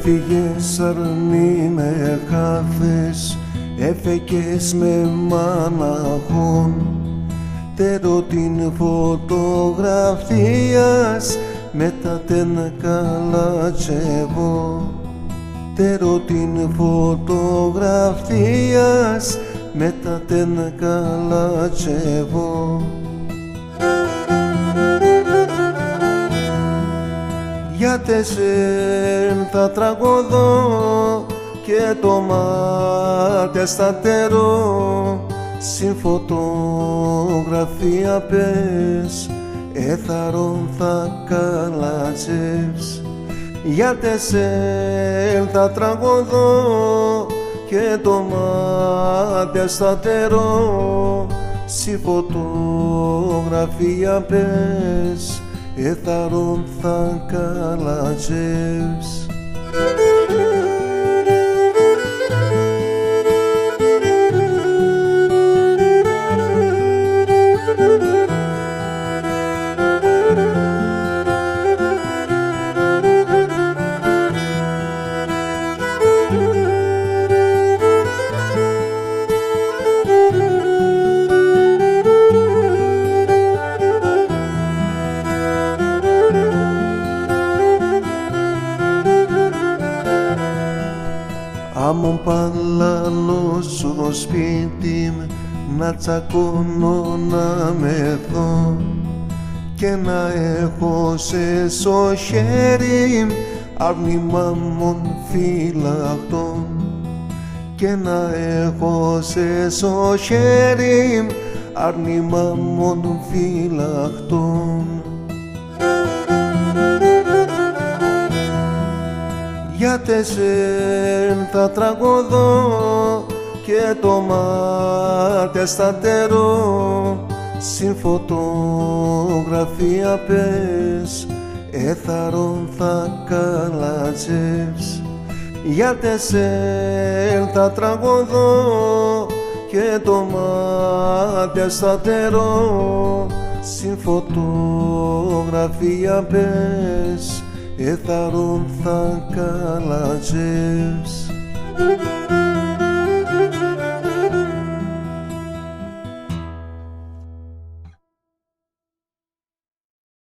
Έφυγες αρνή με χάθες, έφεγες με μάναχον. Τερό την φωτογραφίας μετά τεν καλατσεβό. Τερό την φωτογραφίας μετά τεν καλατσεβό. Για τεσσέν θα τραγωδώ και το μάτι στατερό. Συν φωτογραφία πες, έθαρον θα καλατσεύς. Για τεσσέν θα τραγωδώ και το μάτι στατερό. Συν φωτογραφία πες, έθαρον θα καλατσεύς. Άμον παλαλώ στο σπίτι να τσακώνω να μεθώ και να έχω σε στο χέρι άρνημα μον φυλαχτό και να έχω σε στο χέρι άρνημα μον φυλαχτό. Για τεσσέν θα τραγωδώ και το μάτι στατερό. Συν φωτογραφία πες, έθαρον θα καλατσεύς. Για τεσσέν θα τραγωδώ και το μάτι στατερό. Συν φωτογραφία πες, έθαρον θα καλατσεύς.